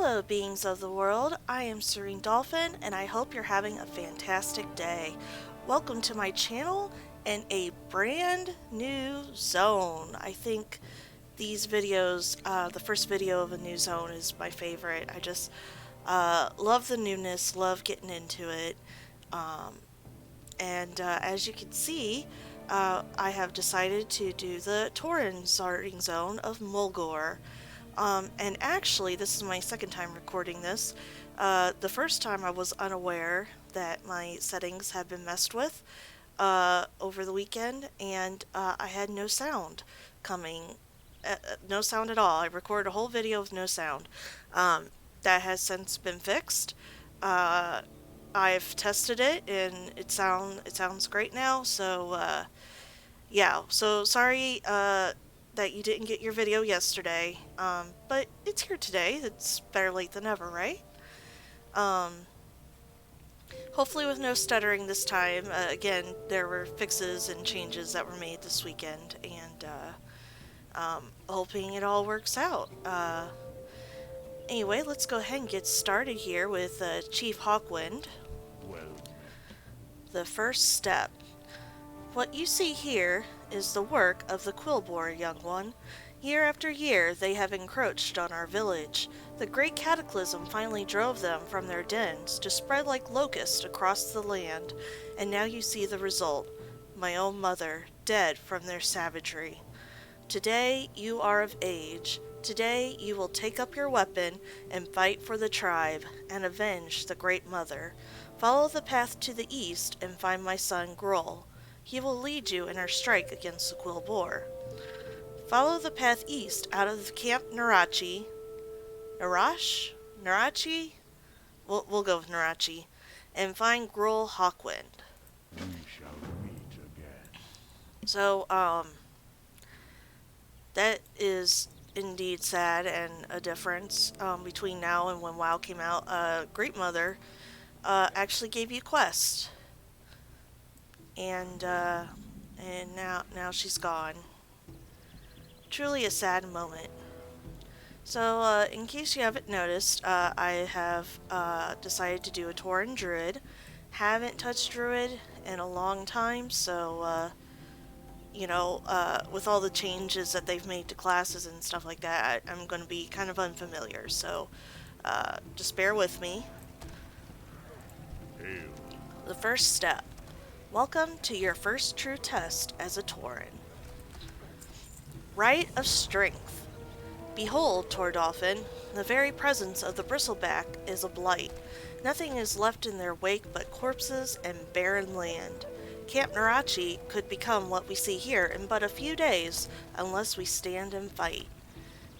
Hello, beings of the world. I am Serene Dolphin, and I hope you're having a fantastic day. Welcome to my channel and a brand new zone. I think these videos, the first video of a new zone is my favorite. I just love the newness, love getting into it. As you can see, I have decided to do the Tauren starting zone of Mulgore. And actually, this is my second time recording this. The first time I was unaware that my settings had been messed with over the weekend, and I had no sound coming. No sound at all. I recorded a whole video with no sound. That has since been fixed. I've tested it, and it sounds great now, so yeah. So sorry that you didn't get your video yesterday, but it's here today. It's better late than never, right? Um, Hopefully with no stuttering this time. Again, there were fixes and changes that were made this weekend, and hoping it all works out. Anyway, let's go ahead and get started here with Chief Hawkwind. Well, The first step. What you see here is the work of the Quillbore, young one. Year after year, they have encroached on our village. The great cataclysm finally drove them from their dens to spread like locusts across the land, and now you see the result. My own mother, dead from their savagery. Today, you are of age. Today, you will take up your weapon and fight for the tribe and avenge the Great Mother. Follow the path to the east and find my son Groll. He will lead you in our strike against the Quillbore. Follow the path east out of Camp Narachi. Narachi? We'll go with Narachi. And find Groll Hawkwind. we shall meet again. So, that is indeed sad and a difference between now and when WoW came out. Great Mother actually gave you quests. And now she's gone. Truly a sad moment. So, in case you haven't noticed, I have decided to do a Tauren Druid. Haven't touched Druid in a long time, so, with all the changes that they've made to classes and stuff like that, I'm going to be kind of unfamiliar, so just bear with me. Hail. The first step. Welcome to your first true test as a Tauren. Rite of Strength. Behold, Tordolphin, the very presence of the bristleback is a blight. Nothing is left in their wake but corpses and barren land. Camp Narachi could become what we see here in but a few days unless we stand and fight.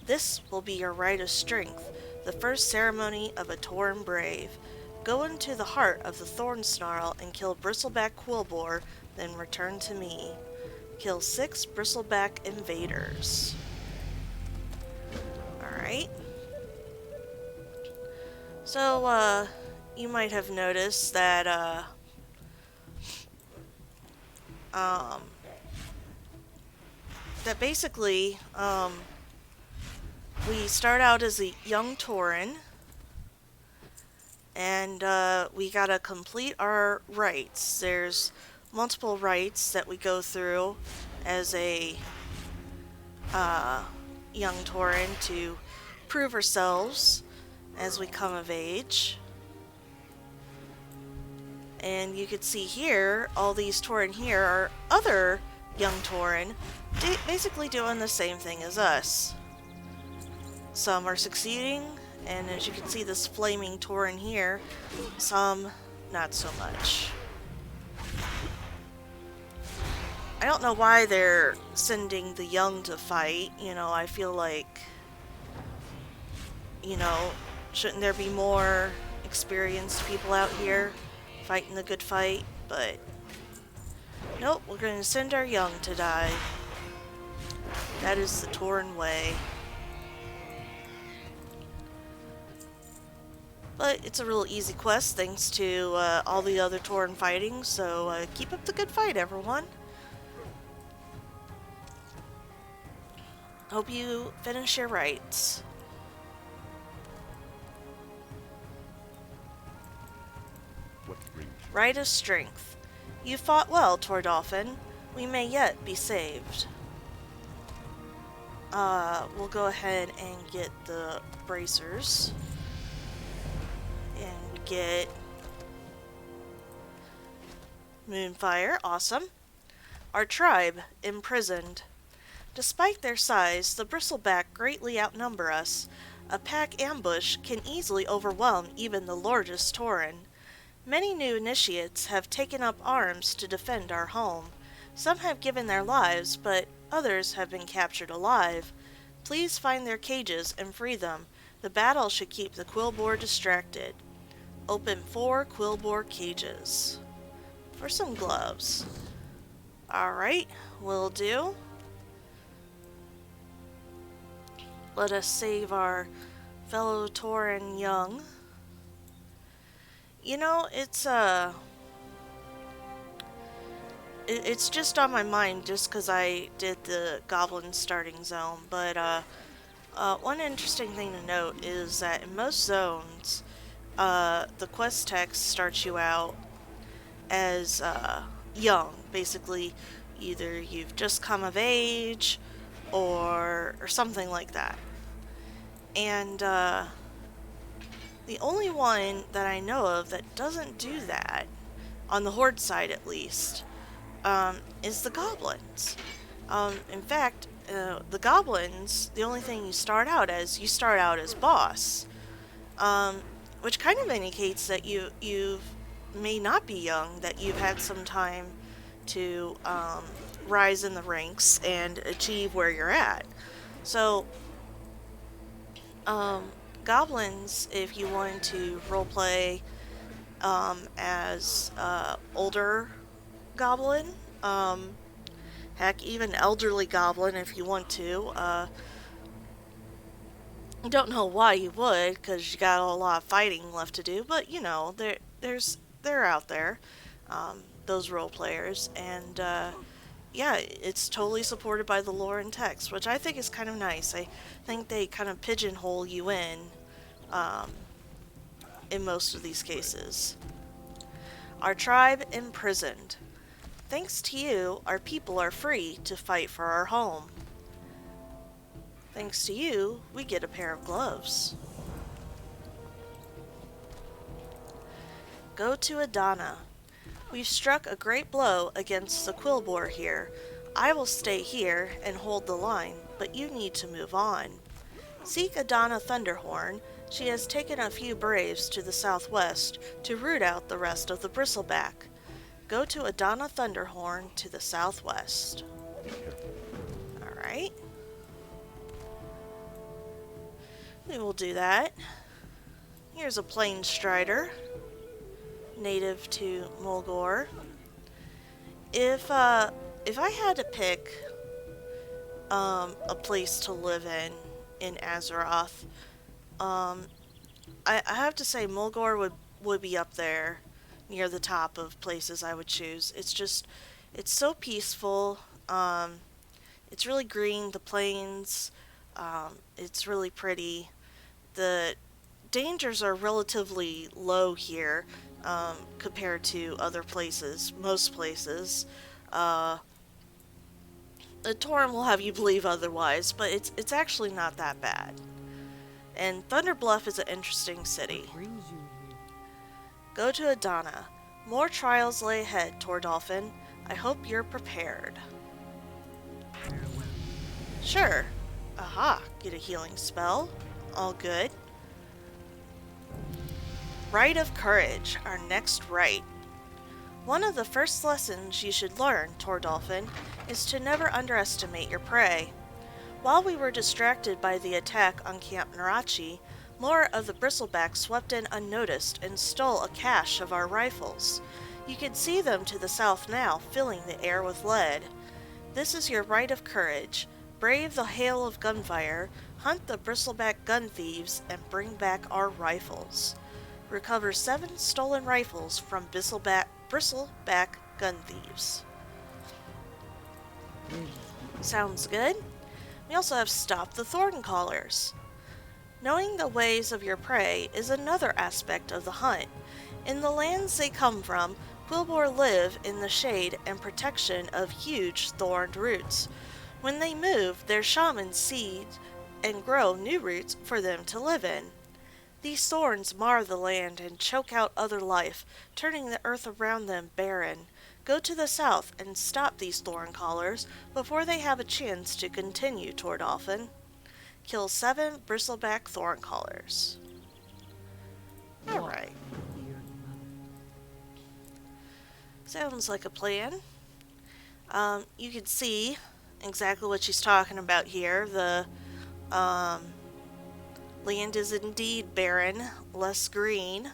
This will be your Rite of Strength, the first ceremony of a Tauren brave. Go into the heart of the thorn snarl and kill bristleback Quillbore, then return to me. Kill 6 bristleback invaders. Alright. So, you might have noticed that, that basically, we start out as a young Tauren, and we gotta complete our rites. There's multiple rites that we go through as a young Tauren to prove ourselves as we come of age. And you can see here, all these Tauren here are other young Tauren basically doing the same thing as us. Some are succeeding, and as you can see, this flaming Tauren here, some not so much. I don't know why they're sending the young to fight. I feel like, shouldn't there be more experienced people out here fighting the good fight? But nope, we're going to send our young to die. That is the Tauren way. But it's a real easy quest thanks to all the other Tauren fighting, so keep up the good fight, everyone. Hope you finish your rites. Rite of Strength. You fought well, Tordolphin. We may yet be saved. We'll go ahead and get the bracers. And we get Moonfire, awesome. Our tribe, imprisoned. Despite their size, the bristleback greatly outnumber us. A pack ambush can easily overwhelm even the largest tauren. Many new initiates have taken up arms to defend our home. Some have given their lives, but others have been captured alive. Please find their cages and free them. The battle should keep the Quillboar distracted. Open 4 Quillboar cages. For some gloves. Alright, will do. Let us save our fellow tauren young. You know, it's just on my mind just because I did the Goblin starting zone, but one interesting thing to note is that in most zones, the quest text starts you out as young. Basically, either you've just come of age or something like that. And the only one that I know of that doesn't do that, on the Horde side at least, is the Goblins. In fact, the Goblins, the only thing you start out as boss, which kind of indicates that you may not be young, that you've had some time to rise in the ranks and achieve where you're at. So, Goblins, if you want to roleplay as older Goblin, heck, even elderly Goblin if you want to. I don't know why you would, because you got a lot of fighting left to do, but you know, they're out there, those role players, and yeah, it's totally supported by the lore and text, which I think is kind of nice. I think they kind of pigeonhole you in most of these cases. Our tribe imprisoned. Thanks to you, our people are free to fight for our home. Thanks to you, we get a pair of gloves. Go to Adana. We've struck a great blow against the Quillboar here. I will stay here and hold the line, but you need to move on. Seek Adana Thunderhorn. She has taken a few braves to the southwest to root out the rest of the bristleback. Go to Adana Thunderhorn to the southwest. Alright. We will do that. Here's a plain strider, native to Mulgore. If I had to pick a place to live in Azeroth, I have to say Mulgore would be up there near the top of places I would choose. It's so peaceful. It's really green, the plains. It's really pretty. The dangers are relatively low here compared to other places, most places. The Tauren will have you believe otherwise, but it's actually not that bad. And Thunderbluff is an interesting city. Go to Adana. More trials lay ahead, Tordolphin. I hope you're prepared. Sure. Aha, get a healing spell. All good. Rite of Courage, our next rite. One of the first lessons you should learn, Tordolphin, is to never underestimate your prey. While we were distracted by the attack on Camp Narachi, more of the bristlebacks swept in unnoticed and stole a cache of our rifles. You can see them to the south now, filling the air with lead. This is your rite of courage. Brave the hail of gunfire, hunt the bristleback gun thieves, and bring back our rifles. Recover 7 stolen rifles from bristleback gun thieves. Sounds good. We also have Stop the Thorncallers. Knowing the ways of your prey is another aspect of the hunt. In the lands they come from, Quilboar live in the shade and protection of huge thorned roots. When they move, their shamans seed and grow new roots for them to live in. These thorns mar the land and choke out other life, turning the earth around them barren. Go to the south and stop these thorn callers before they have a chance to continue toward Dolphin. Kill 7 bristleback thorn callers. Alright. Sounds like a plan. You can see exactly what she's talking about here. The land is indeed barren, less green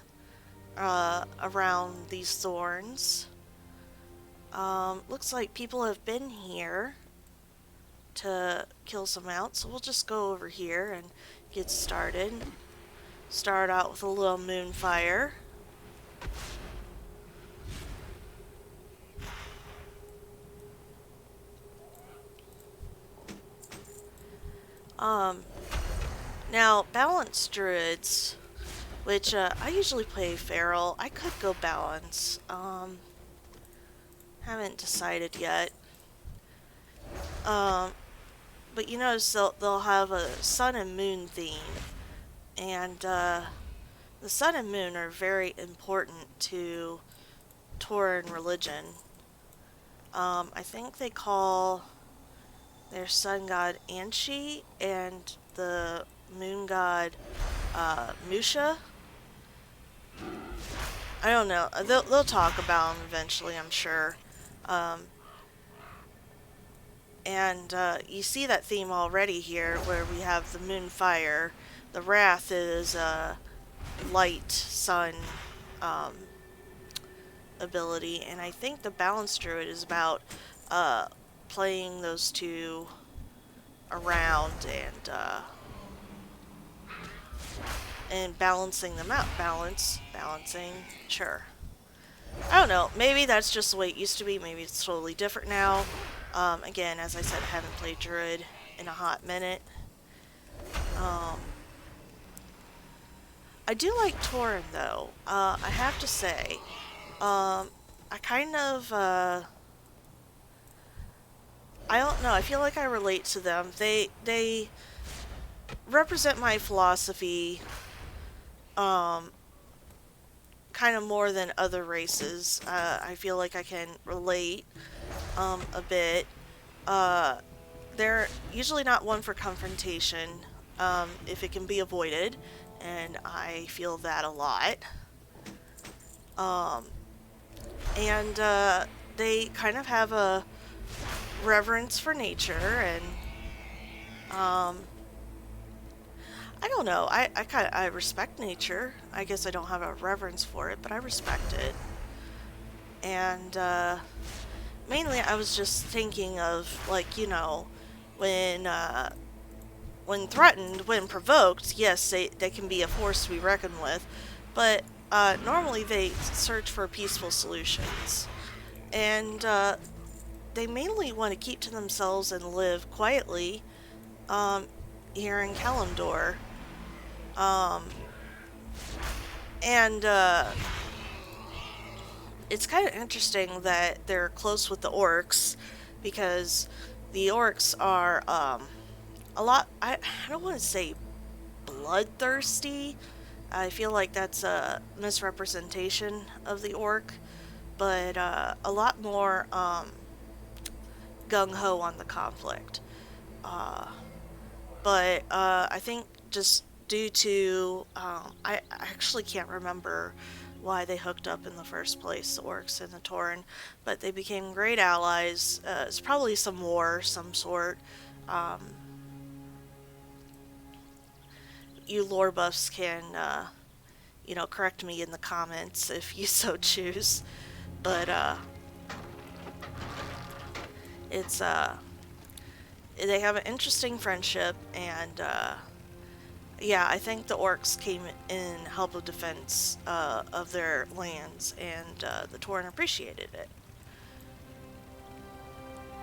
around these thorns. Looks like people have been here to kill some out, so we'll just go over here and get started. Start out with a little moonfire. Now, balanced druids, which I usually play feral. I could go balance. Haven't decided yet. But you notice they'll have a sun and moon theme, and the sun and moon are very important to Tauran religion. I think they call their sun god Anshi and the moon god Musha. I don't know. They'll talk about them eventually, I'm sure. And you see that theme already here, where we have the moon fire. The wrath is light sun ability, and I think the balance druid is about playing those two around and balancing them out. Balancing, sure. I don't know, maybe that's just the way it used to be, maybe it's totally different now. Again, as I said, I haven't played Druid in a hot minute. I do like Tauran, though. I have to say. I kind of, I don't know, I feel like I relate to them. They represent my philosophy, kind of more than other races. I feel like I can relate a bit. They're usually not one for confrontation if it can be avoided, and I feel that a lot. And they kind of have a reverence for nature, and I don't know. I respect nature. I guess I don't have a reverence for it, but I respect it. And mainly, I was just thinking of, like, you know, when threatened, when provoked, yes, they can be a force to be reckoned with, but normally they search for peaceful solutions. And they mainly want to keep to themselves and live quietly here in Kalimdor. And it's kind of interesting that they're close with the orcs, because the orcs are a lot, I don't want to say bloodthirsty. I feel like that's a misrepresentation of the orc, but a lot more gung-ho on the conflict. But I think just due to, I actually can't remember why they hooked up in the first place, the orcs and the Tauran, but they became great allies. It's probably some war, some sort. You lore buffs can, you know, correct me in the comments if you so choose, but it's they have an interesting friendship, and yeah, I think the orcs came in help of defense of their lands, and the Tauran appreciated it.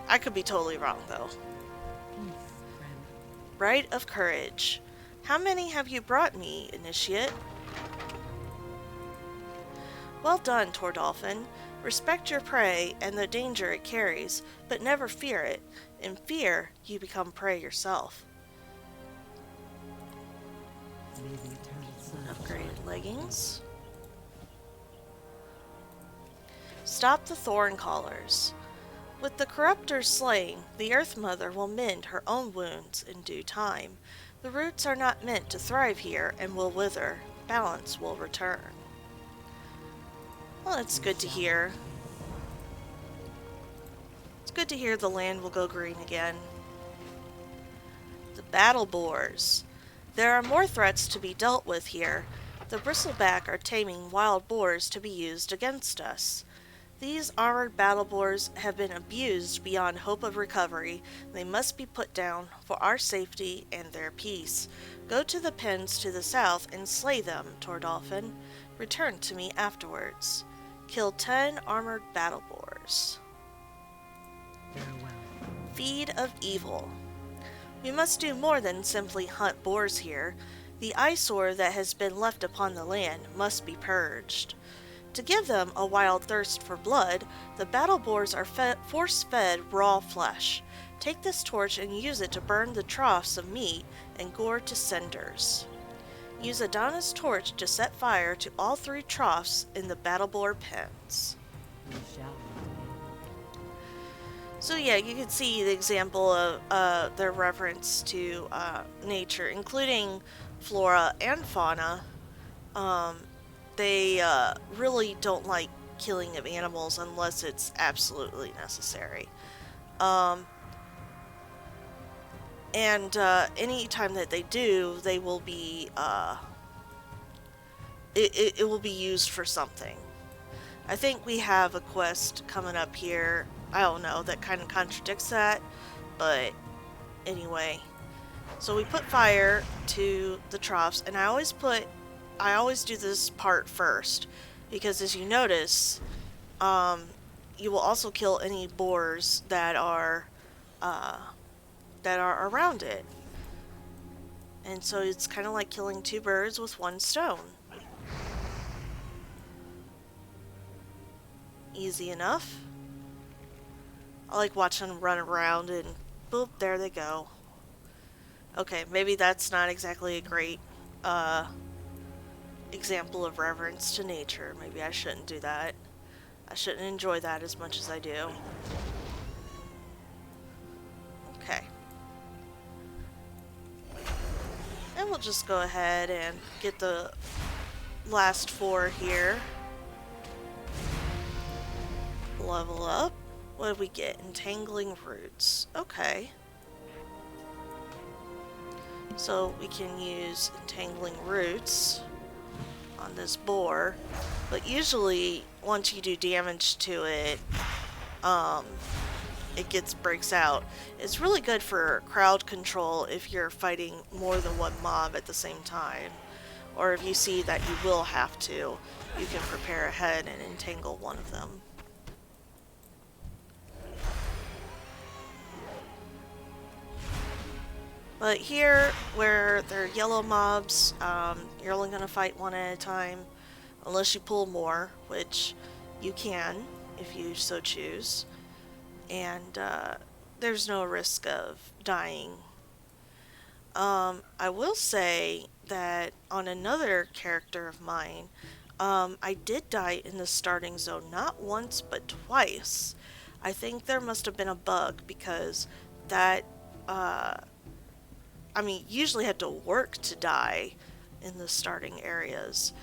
I could be totally wrong, though. Rite of Courage. How many have you brought me, Initiate? Well done, Tordolphin. Respect your prey and the danger it carries, but never fear it. In fear, you become prey yourself. Upgraded leggings. Stop the thorn callers. With the corruptors slain, the Earth Mother will mend her own wounds in due time. The roots are not meant to thrive here and will wither. Balance will return. Well, it's good to hear. It's good to hear the land will go green again. The battle boars. There are more threats to be dealt with here. The bristleback are taming wild boars to be used against us. These armored battle boars have been abused beyond hope of recovery. They must be put down for our safety and their peace. Go to the pens to the south and slay them, Tordolphin. Return to me afterwards. Kill 10 armored battle boars. Feed of evil. We must do more than simply hunt boars here. The eyesore that has been left upon the land must be purged. To give them a wild thirst for blood, the battle boars are force-fed raw flesh. Take this torch and use it to burn the troughs of meat and gore to cinders. Use Adana's torch to set fire to all 3 troughs in the battle boar pens. So yeah, you can see the example of their reference to nature, including flora and fauna. They really don't like killing of animals unless it's absolutely necessary. And any time that they do, they will be it will be used for something. I think we have a quest coming up here, I don't know, that kind of contradicts that, but anyway. So we put fire to the troughs, and I always do this part first, because as you notice, you will also kill any boars that are around it. And so it's kind of like killing 2 birds with 1 stone. Easy enough. I like watching them run around and boop, there they go. Okay, maybe that's not exactly a great example of reverence to nature. Maybe I shouldn't do that. I shouldn't enjoy that as much as I do. Okay. And we'll just go ahead and get the last 4 here. Level up. What did we get? Entangling Roots. Okay. So we can use Entangling Roots on this boar, but usually once you do damage to it, it breaks out. It's really good for crowd control if you're fighting more than 1 mob at the same time, or if you see that you will have to, you can prepare ahead and entangle one of them. But here, where they're yellow mobs, you're only going to fight 1 at a time, unless you pull more, which you can, if you so choose. And there's no risk of dying. I will say that on another character of mine, I did die in the starting zone, not once, but twice. I think there must have been a bug, because that... I mean, you usually have to work to die in the starting areas.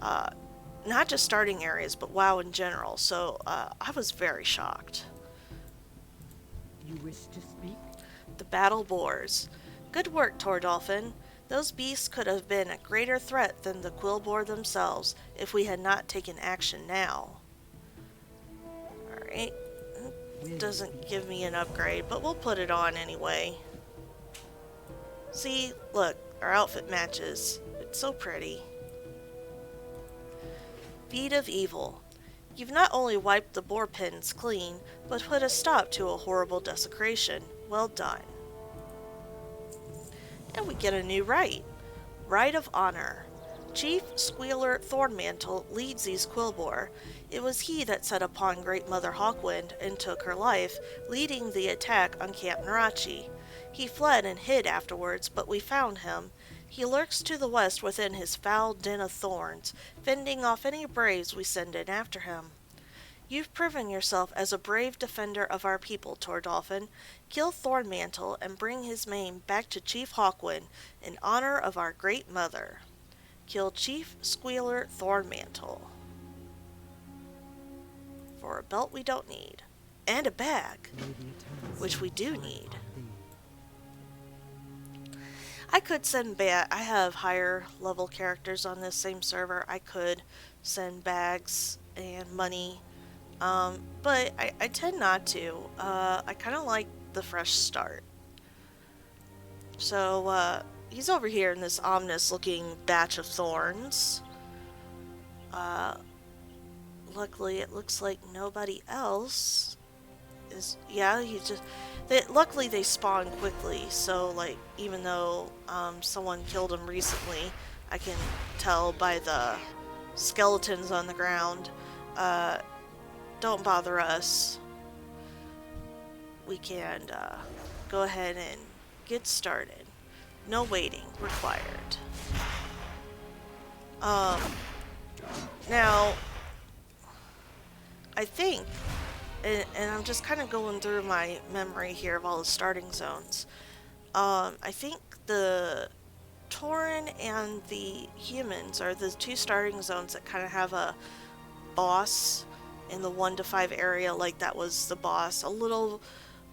Not just starting areas, but WoW in general. So, I was very shocked. You wish to speak? The battle boars. Good work, Tordolphin. Those beasts could have been a greater threat than the quill boar themselves if we had not taken action now. Alright. Doesn't give me an upgrade, but we'll put it on anyway. See, look, our outfit matches. It's so pretty. Feed of Evil. You've not only wiped the boar pens clean, but put a stop to a horrible desecration. Well done. And we get a new right. Right of Honor. Chief Squealer Thornmantle leads these Quilboar. It was he that set upon Great Mother Hawkwind and took her life, leading the attack on Camp Narachi. He fled and hid afterwards, but we found him. He lurks to the west within his foul den of thorns, fending off any braves we send in after him. You've proven yourself as a brave defender of our people, Tordolphin. Kill Thornmantle and bring his mane back to Chief Hawkwind in honor of our great mother. Kill Chief Squealer Thornmantle. For a belt we don't need. And a bag, which we do need. I could send I have higher level characters on this same server. I could send bags and money. But I tend not to. I kind of like the fresh start. So, he's over here in this ominous looking batch of thorns. Luckily it looks like nobody else is, yeah, luckily they spawn quickly, so like, even though, someone killed him recently, I can tell by the skeletons on the ground. Don't bother us. We can, go ahead and get started. No waiting required. Now, I think, and I'm just kind of going through my memory here of all the starting zones. I think the Tauren and the humans are the two starting zones that kind of have a boss in the 1 to 5 area, like that was the boss.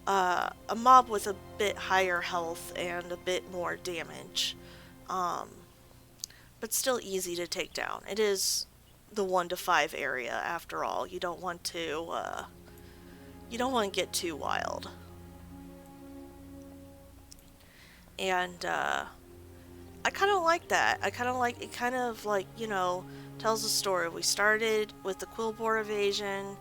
A mob with a bit higher health and a bit more damage. But still easy to take down. It is the 1 to 5 area after all. You don't want to get too wild. And I kind of like that. I kind of like it. Kind of like, you know, tells a story. We started with the Quilboar invasion.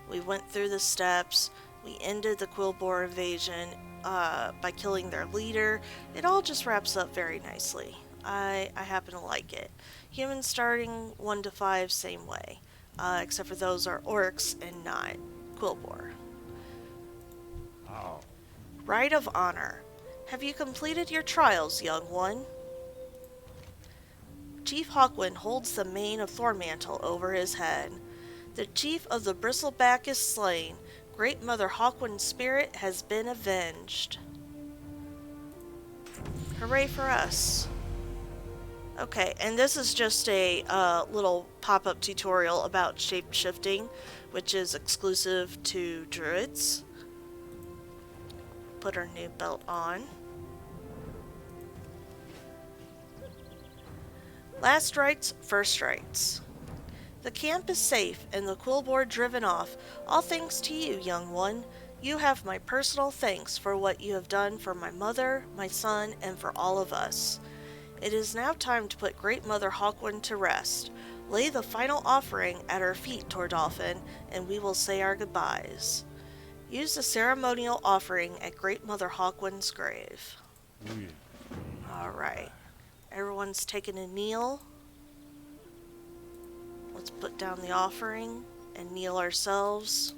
We went through the steps. We ended the Quilboar invasion by killing their leader. It all just wraps up very nicely. I happen to like it. Humans starting 1 to 5, same way. Except for those are orcs and not Quilboar. How? Rite of Honor. Have you completed your trials, young one? Chief Hawkwind holds the mane of Thornmantle over his head. The chief of the Bristleback is slain. Great Mother Hawkwind's spirit has been avenged. Hooray for us. Okay, and this is just a little pop-up tutorial about shape-shifting, which is exclusive to Druids. Put our new belt on. Last rites, first rites. The camp is safe and the Quilboar driven off, all thanks to you, young one. You have my personal thanks for what you have done for my mother, my son, and for all of us. It is now time to put Great Mother Hawkwind to rest. Lay the final offering at her feet, Tordolphin, and we will say our goodbyes. Use the ceremonial offering at Great Mother Hawkwind's grave. Alright. Everyone's taking a kneel. Let's put down the offering and kneel ourselves.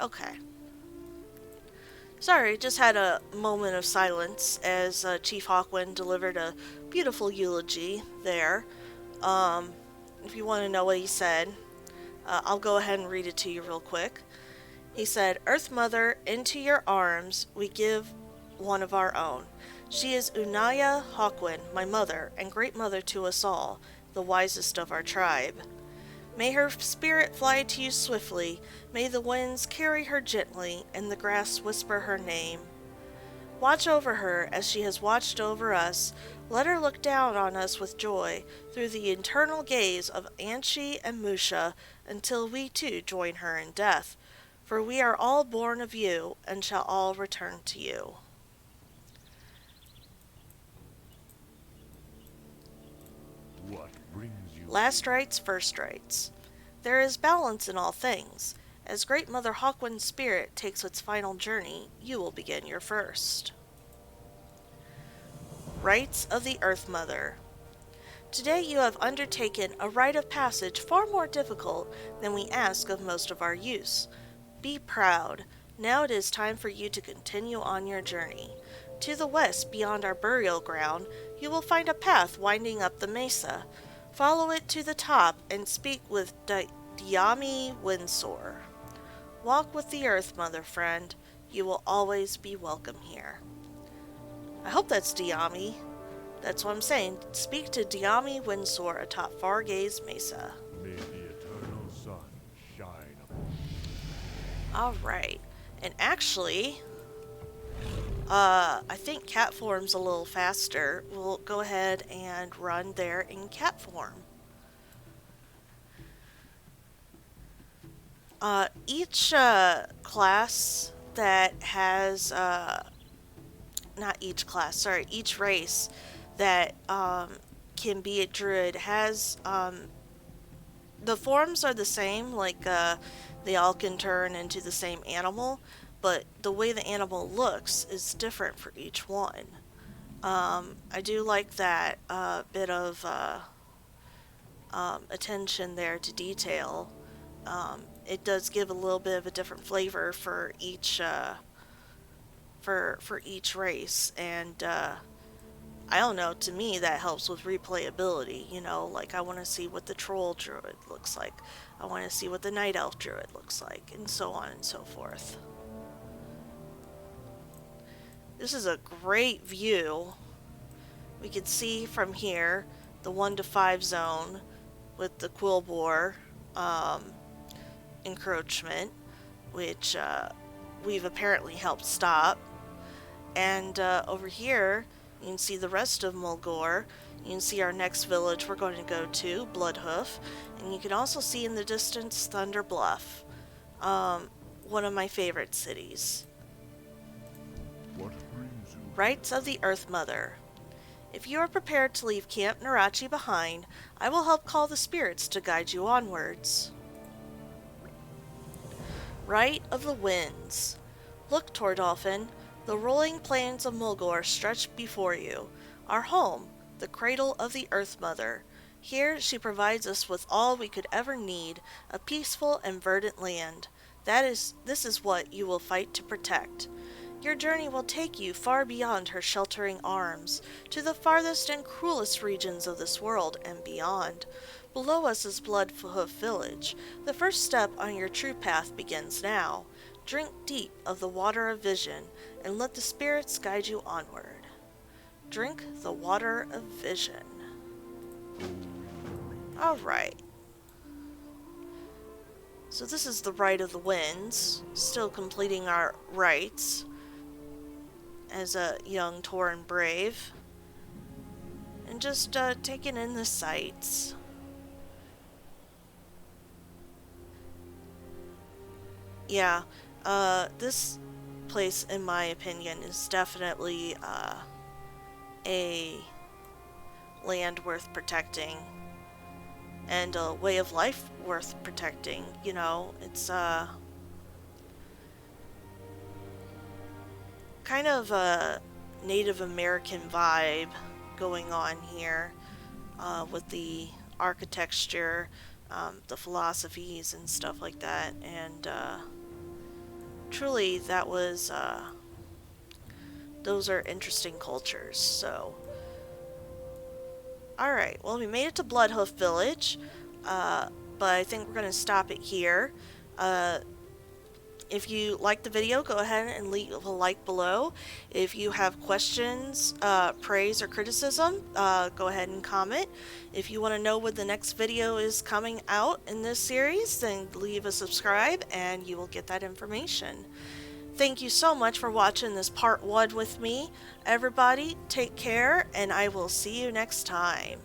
Okay. Sorry, just had a moment of silence as Chief Hawkwind delivered a beautiful eulogy there. If you want to know what he said, I'll go ahead and read it to you real quick. He said, Earth Mother, into your arms we give one of our own. She is Unaya Hawkwind, my mother, and great mother to us all, the wisest of our tribe. May her spirit fly to you swiftly, may the winds carry her gently, and the grass whisper her name. Watch over her as she has watched over us. Let her look down on us with joy through the eternal gaze of Anshi and Musha until we too join her in death. For we are all born of you and shall all return to you. brings you Last rites, first rites. There is balance in all things. As Great Mother Hawkwind's spirit takes its final journey, you will begin your first. Rites of the Earth Mother. Today you have undertaken a rite of passage far more difficult than we ask of most of our youths. Be proud. Now it is time for you to continue on your journey. To the west, beyond our burial ground, you will find a path winding up the mesa. Follow it to the top and speak with Diami Windsor. Walk with the Earth Mother, friend. You will always be welcome here. I hope that's Diami. That's what I'm saying. Speak to Diami Windsor atop Fargaze Mesa. may the eternal sun shine upon Alright. And actually, I think cat form's a little faster. We'll go ahead and run there in cat form. Each class that has, not each class, sorry, each race that can be a druid has, the forms are the same, like they all can turn into the same animal, but the way the animal looks is different for each one. I do like that bit of attention there to detail. It does give a little bit of a different flavor for each for each race, and I don't know, to me that helps with replayability, you know, like I want to see what the troll druid looks like, I want to see what the night elf druid looks like, and so on and so forth. This is a great view. We can see from here the 1 to 5 zone with the Quillbore encroachment, which we've apparently helped stop. And over here, you can see the rest of Mulgore. You can see our next village we're going to go to, Bloodhoof. And you can also see in the distance Thunder Bluff, one of my favorite cities. what brings you Rites of the Earth Mother. If you are prepared to leave Camp Narachi behind, I will help call the spirits to guide you onwards. Rite of the Winds. Look, Tordolphin, the rolling plains of Mulgore stretch before you. Our home, the cradle of the Earth Mother. Here she provides us with all we could ever need, a peaceful and verdant land. This is what you will fight to protect. Your journey will take you far beyond her sheltering arms, to the farthest and cruelest regions of this world and beyond. Below us is Bloodhoof Village. The first step on your true path begins now. Drink deep of the water of vision, and let the spirits guide you onward. Drink the water of vision. Alright. So this is the Rite of the Winds, still completing our rites as a young Tauren brave, and just taking in the sights. Yeah, this place, in my opinion, is definitely a land worth protecting, and a way of life worth protecting. You know, it's kind of a Native American vibe going on here, with the architecture, the philosophies and stuff like that, and truly that was those are interesting cultures. So alright, well, we made it to Bloodhoof Village, but I think we're going to stop it here. If you liked the video, go ahead and leave a like below. If you have questions, praise, or criticism, go ahead and comment. If you want to know when the next video is coming out in this series, then leave a subscribe and you will get that information. Thank you so much for watching this part 1 with me. Everybody, take care, and I will see you next time.